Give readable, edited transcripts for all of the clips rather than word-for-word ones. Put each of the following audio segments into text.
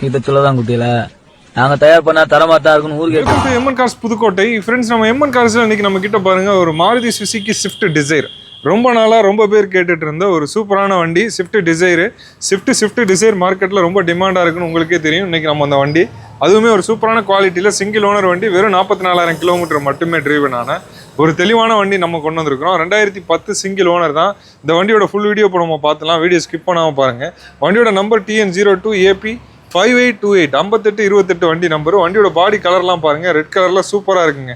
இதை சொல்லதான் குட்டியில நாங்க தயார் பண்ணா தரமா தான் இருக்குன்னு ஊருக்கு எம்என் கார்ஸ் புதுக்கோட்டை ஃப்ரெண்ட்ஸ். நம்ம எம்என் கார்ஸ்ல இன்னைக்கு நம்ம கிட்ட பாருங்க ஒரு மாருதி சுசுகி ஸ்விஃப்ட் டிசைர். ரொம்ப நாளாக ரொம்ப பேர் கேட்டுட்டு இருந்த ஒரு சூப்பரான வண்டி ஸ்விஃப்ட் டிசைரு. ஸ்விஃப்ட் டிசைர் மார்க்கெட்டில் ரொம்ப டிமாண்டாக இருக்குன்னு உங்களுக்கே தெரியும். இன்றைக்கி நம்ம அந்த வண்டி அதுவுமே ஒரு சூப்பரான குவாலிட்டியில் சிங்கிள் ஓனர் வண்டி, வெறும் 44,000 கிலோமீட்டர் மட்டுமே ட்ரைவன் ஆன ஒரு தெளிவான வண்டி நம்ம கொண்டு வந்திருக்கிறோம். 2010 சிங்கிள் ஓனர் தான். இந்த வண்டியோட ஃபுல் வீடியோ இப்போ நம்ம பார்த்துலாம். வீடியோ ஸ்கிப் பண்ணாமல் பாருங்கள். வண்டியோட நம்பர் TN02AP 5828 5828 வண்டி நம்பர். வண்டியோட பாடி கலர்லாம் பாருங்கள், ரெட் கலரில் சூப்பராக இருக்குங்க.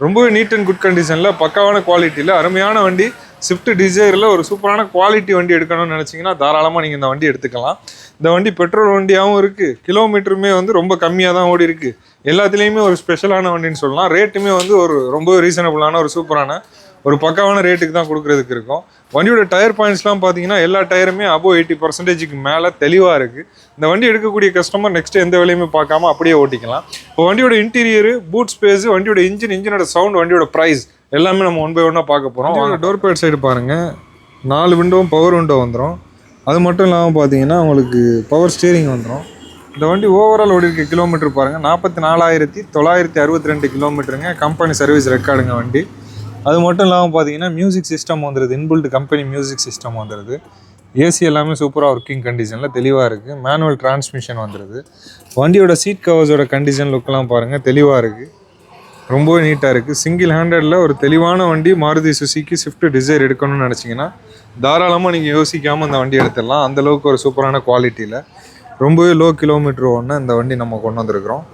ரொம்பவே நீட் அண்ட் குட் கண்டிஷனில் பக்காவான குவாலிட்டியில் அருமையான வண்டி ஸ்விஃப்ட் டிசைரில் ஒரு சூப்பரான குவாலிட்டி வண்டி எடுக்கணும்னு நினச்சிங்கன்னா தாராளமாக நீங்கள் இந்த வண்டி எடுத்துக்கலாம். இந்த வண்டி பெட்ரோல் வண்டியாகவும் இருக்குது, கிலோமீட்டருமே ரொம்ப கம்மியாக தான் ஓடி இருக்குது. எல்லாத்துலேயுமே ஒரு ஸ்பெஷலான வண்டின்னு சொல்லலாம். ரேட்டுமே ஒரு ரொம்ப ரீசனபுளான ஒரு சூப்பரான ஒரு பக்காவான ரேட்டுக்கு தான் கொடுக்குறதுக்கு இருக்கும். வண்டியோட டயர் பாயிண்ட்ஸ்லாம் பார்த்தீங்கன்னா எல்லா டயருமே அபோவ் 80% மேலே தெளிவாக இருக்குது. இந்த வண்டி எடுக்கக்கூடிய கஸ்டமர் நெக்ஸ்ட் எந்த வேலையுமே பார்க்காம அப்படியே ஓட்டிக்கலாம். இப்போ வண்டியோட இன்டீரியர், பூட் ஸ்பேஸ், வண்டியோட இன்ஜினோட சவுண்ட், வண்டியோட ப்ரைஸ் எல்லாமே நம்ம ஒன் பை ஒன்னாக பார்க்க போகிறோம். டோர் பேட் சைடு பாருங்கள், 4 விண்டோவும் பவர் விண்டோ வந்துடும். அது மட்டும் இல்லாமல் பார்த்தீங்கன்னா உங்களுக்கு பவர் ஸ்டீரிங் வந்துடும். இந்த வண்டி ஓவரால் ஓடி இருக்க கிலோமீட்டர் பாருங்கள், 44,962 கிலோமீட்டருங்க. கம்பெனி சர்வீஸ் ரெக்கார்டுங்க வண்டி. அது மட்டும் இல்லாமல் பார்த்தீங்கன்னா மியூசிக் சிஸ்டம் வந்துடுது, இன்பில்ட் கம்பெனி மியூசிக் சிஸ்டம் வந்துடுது. ஏசி எல்லாமே சூப்பராக ஒர்க்கிங் கண்டிஷனில் தெளிவாக இருக்குது. மேனுவல் டிரான்ஸ்மிஷன் வந்துடுது. வண்டியோட சீட் கவர்ஸோட கண்டிஷன் லுக்கெலாம் பாருங்கள், தெளிவாக இருக்குது, ரொம்பவே நீட்டாக இருக்குது. சிங்கிள் ஹேண்டடில் ஒரு தெளிவான வண்டி மாருதி சுசுகி ஸ்விஃப்ட் டிசைர் எடுக்கணும்னு நினச்சிங்கன்னா தாராளமாக நீங்கள் யோசிக்காமல் அந்த வண்டி எடுத்துடலாம். அந்தளவுக்கு ஒரு சூப்பரான குவாலிட்டியில் ரொம்பவே லோ கிலோமீட்டர் ஒன்று இந்த வண்டி நம்ம கொண்டு வந்திருக்கிறோம்.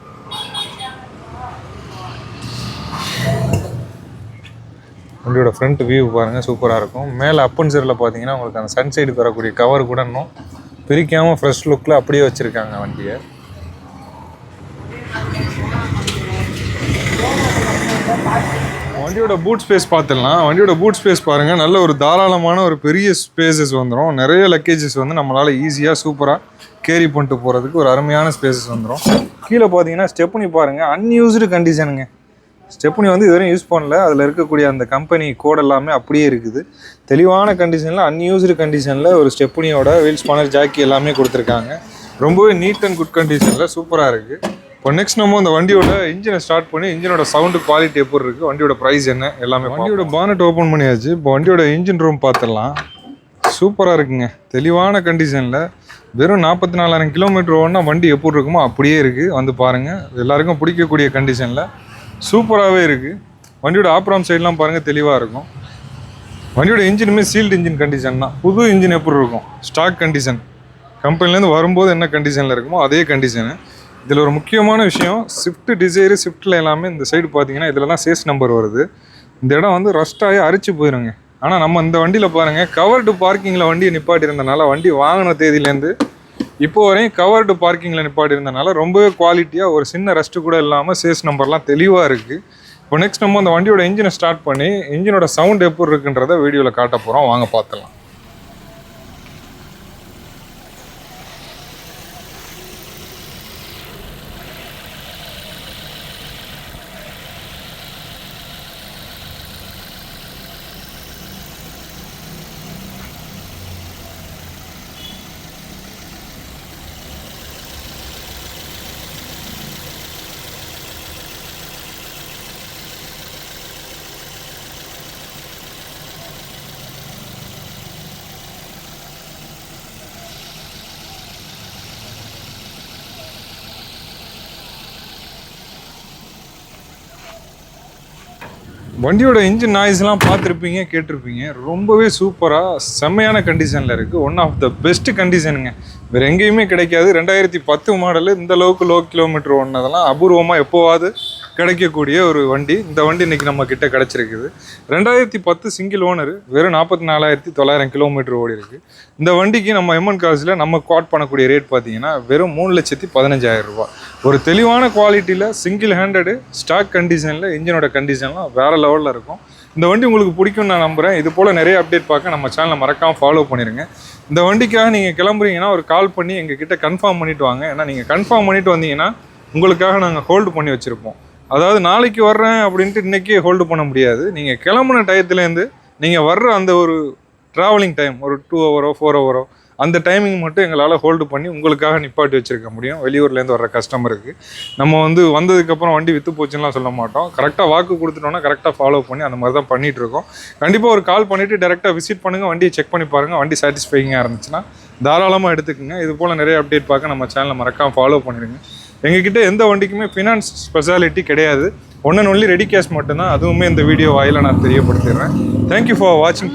வண்டியோட ஃப்ரண்ட் வியூ பாருங்கள், சூப்பராக இருக்கும். மேலே அப்பன்சரில் பார்த்தீங்கன்னா உங்களுக்கு அந்த சன் சைடுக்கு வரக்கூடிய கவர் கூட இன்னும் பிரிக்காமல் ஃப்ரெஷ் லுக்கில் அப்படியே வச்சுருக்காங்க வண்டியை. வண்டியோட பூட் ஸ்பேஸ் பார்த்துடலாம். வண்டியோட பூட் ஸ்பேஸ் பாருங்கள், நல்ல ஒரு தாராளமான ஒரு பெரிய ஸ்பேசஸ் வந்துடும். நிறைய லக்கேஜஸ் நம்மளால் ஈஸியாக சூப்பராக கேரி பண்ணிட்டு போகிறதுக்கு ஒரு அருமையான ஸ்பேசஸ் வந்துடும். கீழே பார்த்தீங்கன்னா ஸ்டெப்னி பாருங்கள், அன்யூஸ்டு கண்டிஷனுங்க. ஸ்டெப்னி இதுவரையும் யூஸ் பண்ணல. அதில் இருக்கக்கூடிய அந்த கம்பெனி கோட் எல்லாமே அப்படியே இருக்குது. தெளிவான கண்டிஷனில் அன்யூஸ்டு கண்டிஷனில் ஒரு ஸ்டெப்னியோட வீல் ஸ்பானர் ஜாக்கி எல்லாமே கொடுத்துருக்காங்க. ரொம்பவே நீட் அண்ட் குட் கண்டிஷனில் சூப்பராக இருக்குது. இப்போ நெக்ஸ்ட் நம்ம இந்த வண்டியோட இன்ஜினை ஸ்டார்ட் பண்ணி இன்ஜினோட சவுண்டு குவாலிட்டி எப்படி இருக்குது, வண்டியோட ப்ரைஸ் என்ன எல்லாமே. வண்டியோட பானட் ஓப்பன் பண்ணியாச்சு. இப்போ வண்டியோட இன்ஜின் ரூம் பார்த்துடலாம். சூப்பராக இருக்குங்க, தெளிவான கண்டிஷனில். வெறும் 44,000 கிலோமீட்டர் ஓடினா வண்டி எப்படி இருக்குமோ அப்படியே இருக்குது. பாருங்கள், எல்லாருக்கும் பிடிக்கக்கூடிய கண்டிஷனில் சூப்பராகவே இருக்குது. வண்டியோட ஆப்ராம் சைட்லாம் பாருங்கள், தெளிவாக இருக்கும். வண்டியோட இன்ஜினுமே சீல்டு இன்ஜின் கண்டிஷன் தான். புது இன்ஜின் எப்படி இருக்கும், ஸ்டாக் கண்டிஷன், கம்பெனிலேருந்து வரும்போது என்ன கண்டிஷனில் இருக்குமோ அதே கண்டிஷனு. இதில் ஒரு முக்கியமான விஷயம், ஸ்விஃப்ட் டிசைரு ஸ்விஃப்ட்டில் எல்லாமே இந்த சைடு பார்த்தீங்கன்னா இதில் தான் சேஸ் நம்பர் வருது. இந்த இடம் ரஸ்ட்டாகி அரிச்சு போயிடுங்க. ஆனால் நம்ம இந்த வண்டியில் பாருங்கள், கவர்டு பார்க்கிங்கில் வண்டியை நிப்பாட்டி இருந்தனால, வண்டி வாங்கின தேதியிலேருந்து இப்போ வரையும் கவர்டு பார்க்கிங்கில் நிப்பாட்டி இருந்தனால ரொம்பவே குவாலிட்டியாக ஒரு சின்ன ரெஸ்ட்டு கூட இல்லாமல் சேஸ் நம்பர்லாம் தெளிவாக இருக்குது. இப்போ நெக்ஸ்ட் நம்ம அந்த வண்டியோட இன்ஜினை ஸ்டார்ட் பண்ணி இன்ஜினோட சவுண்ட் எப்படி இருக்குன்றதை வீடியோவில் காட்ட போகிறோம். வாங்க பார்த்துலாம். வண்டியோட இன்ஜின் நாய்ஸ்லாம் பார்த்துருப்பீங்க, கேட்டிருப்பீங்க. ரொம்பவே சூப்பராக செம்மையான கண்டிஷனில் இருக்குது. ஒன் ஆஃப் த பெஸ்ட் கண்டிஷனுங்க, வேறு எங்கேயுமே கிடைக்காது. 2010 மாடலு இந்த அளவுக்கு லோ கிலோமீட்டர் ஓடினதெல்லாம் அபூர்வமாக எப்போவாது கிடைக்கக்கூடிய ஒரு வண்டி. இந்த வண்டி இன்றைக்கி நம்ம கிட்ட கிடச்சிருக்குது. 2010 சிங்கிள் ஓனர், வெறும் 44,900 கிலோமீட்டர் ஓடி இருக்குது. இந்த வண்டிக்கு நம்ம எம்என் கார்ஸில் நம்ம குவாட் பண்ணக்கூடிய ரேட் பார்த்தீங்கன்னா வெறும் 3,15,000 ரூபா. ஒரு தெளிவான குவாலிட்டியில் சிங்கிள் ஹேண்டடு ஸ்டாக் கண்டிஷனில் இன்ஜினோட கண்டிஷன்லாம் வேறு லெவலில் இருக்கும். இந்த வண்டி உங்களுக்கு பிடிக்கும்னு நான் நம்புகிறேன். இது போல் நிறைய அப்டேட் பார்க்க நம்ம சேனலை மறக்காமல் ஃபாலோ பண்ணிடுங்க. இந்த வண்டிக்காக நீங்கள் கிளம்புறீங்கன்னா ஒரு கால் பண்ணி எங்ககிட்ட கன்ஃபார்ம் பண்ணிவிட்டு வாங்க. ஏன்னா நீங்கள் கன்ஃபார்ம் பண்ணிவிட்டு வந்தீங்கன்னா உங்களுக்காக நாங்கள் ஹோல்டு பண்ணி வச்சுருப்போம். அதாவது நாளைக்கு வர்றேன் அப்படின்ட்டு இன்றைக்கே ஹோல்டு பண்ண முடியாது. நீங்கள் கிளம்புன டயத்துலேருந்து நீங்கள் வர்ற அந்த ஒரு ட்ராவலிங் டைம் ஒரு 2 ஹவரோ 4 ஹவரோ அந்த டைமிங் மட்டும் எங்களால் ஹோல்டு பண்ணி உங்களுக்காக நிப்பாட்டி வச்சிருக்க முடியும். வெளியூர்லேருந்து வர்ற கஸ்டமருக்கு நம்ம வந்து வந்ததுக்கப்புறம் வண்டி விற்று போச்சுன்னெலாம் சொல்ல மாட்டோம். கரெக்டாக வாக்கு கொடுத்துட்டோன்னா கரெக்டாக ஃபாலோ பண்ணி அந்த மாதிரி தான் பண்ணிகிட்ருக்கோம். கண்டிப்பாக ஒரு கால் பண்ணிவிட்டு டேரெக்டாக விசிட் பண்ணுங்கள், வண்டியை செக் பண்ணி பாருங்கள். வண்டி சாட்டிஸ்ஃபைங்காக இருந்துச்சுன்னா தாராளமாக எடுத்துக்கோங்க. இது போல் நிறைய அப்டேட் பார்க்க நம்ம சேனலை மறக்காமல் ஃபாலோ பண்ணிடுங்க. எங்ககிட்ட எந்த வண்டிக்குமே ஃபினான்ஸ் ஸ்பெஷாலிட்டி கிடையாது. ஒன் ஒன்லி ரெடி கேஷ் மட்டும்தான். அதுவுமே இந்த வீடியோ வாயில நான் தெரியப்படுத்திடுறேன். தேங்க்யூ ஃபார் வாட்சிங்.